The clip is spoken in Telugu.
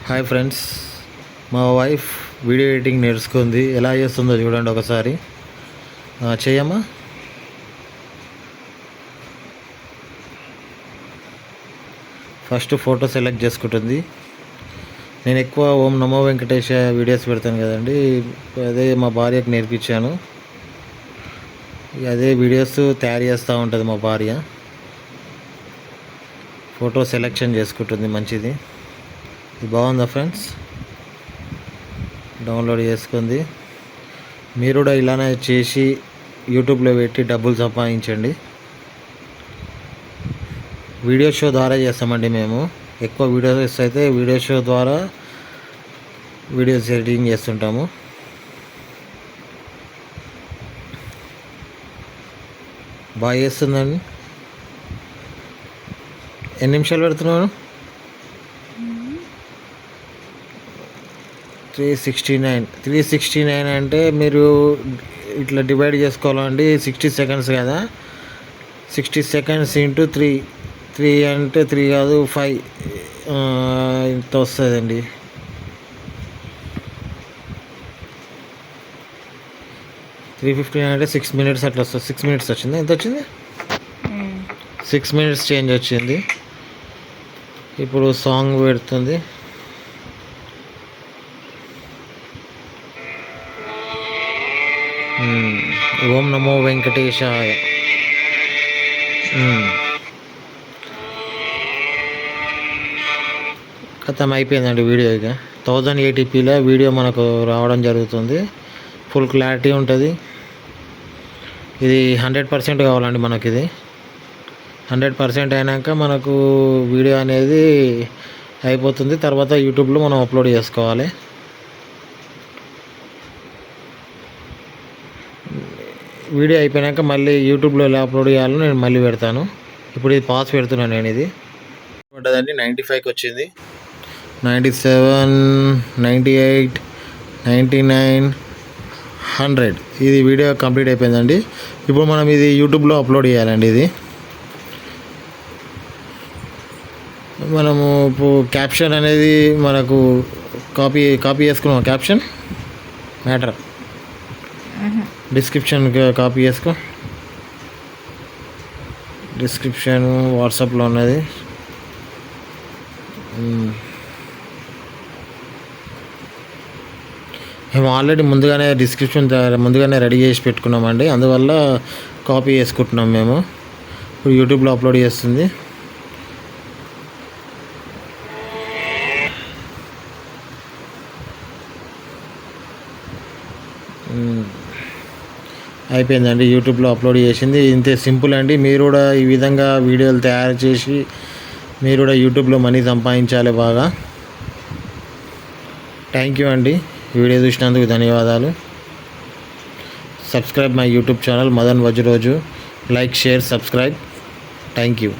హాయ్ ఫ్రెండ్స్, మా వైఫ్ వీడియో ఎడిటింగ్ నేర్చుకుంది. ఎలా చేస్తుందో చూడండి ఒకసారి. చేయమ్మా. ఫస్ట్ ఫోటో సెలెక్ట్ చేసుకుంటుంది. నేను ఎక్కువ ఓం నమో వెంకటేశ వీడియోస్ పెడతాను కదండి, అదే మా భార్యకు నేర్పించాను. అదే వీడియోస్ తయారు చేస్తూ ఉంటుంది మా భార్య. ఫోటో సెలెక్షన్ చేసుకుంటుంది, మంచిది. ఇది బాగుందా ఫ్రెండ్స్? డౌన్లోడ్ చేసుకుంది. మీరు కూడా ఇలానే చేసి యూట్యూబ్లో పెట్టి డబ్బులు సంపాదించండి. వీడియో షో ద్వారా చేస్తామండి మేము. ఎక్కువ వీడియోస్ అయితే వీడియో షో ద్వారా వీడియోస్ ఎడిటింగ్ చేస్తుంటాము. బాగా చేస్తుందండి. ఎన్ని నిమిషాలు పెడుతున్నాను? 369 అంటే మీరు ఇట్లా డివైడ్ చేసుకోవాలండి. 60 సెకండ్స్ కదా, 60 సెకండ్స్ ఇంటూ 3 అంటే 3 కాదు 5 ఇంత వస్తుందండి. $359 అంటే 6 minutes అట్లా వస్తుంది. 6 minutes వచ్చింది. ఎంత వచ్చింది? 6 minutes చేంజ్ వచ్చింది. ఇప్పుడు సాంగ్ పెడుతుంది. ఓం నమో వెంకటేశాయ. ఖతం అయిపోయిందండి వీడియో. ఇక 1080pలో వీడియో మనకు రావడం జరుగుతుంది. ఫుల్ క్లారిటీ ఉంటుంది. ఇది 100% కావాలండి మనకి. ఇది 100% అయినాక మనకు వీడియో అనేది అయిపోతుంది. తర్వాత యూట్యూబ్లో మనం అప్లోడ్ చేసుకోవాలి. వీడియో అయిపోయాక మళ్ళీ యూట్యూబ్లో ఎలా అప్లోడ్ చేయాలో నేను మళ్ళీ పెడతాను. ఇప్పుడు ఇది పాస్ పెడుతున్నాను నేను. ఇది పడ్డదండి. 95కి వచ్చింది. 97, 98, 99, 100. ఇది వీడియో కంప్లీట్ అయిపోయిందండి. ఇప్పుడు మనం ఇది యూట్యూబ్లో అప్లోడ్ చేయాలండి. ఇది మనము క్యాప్షన్ అనేది మనకు కాపీ చేసుకున్నాం. క్యాప్షన్ మ్యాటర్ డిస్క్రిప్షన్ కాపీ చేసుకో. డిస్క్రిప్షన్ వాట్సాప్లో ఉన్నది. మేము ఆల్రెడీ ముందుగానే రెడీ చేసి పెట్టుకున్నామండి. అందువల్ల కాపీ చేసుకుంటున్నాం మేము. ఇప్పుడు యూట్యూబ్లో అప్లోడ్ చేస్తుంది. అయిపోయిందండి. యూట్యూబ్లో అప్లోడ్ చేసింది. ఇంతే సింపుల్ అండి. మీరు కూడా ఈ విధంగా వీడియోలు తయారు చేసి మీరు కూడా యూట్యూబ్లో మనీ సంపాదించాలి బాగా. థ్యాంక్ యూ అండి. వీడియో చూసినందుకు ధన్యవాదాలు. Subscribe my YouTube channel Madan Vajroju. Like, share, subscribe. Thank you.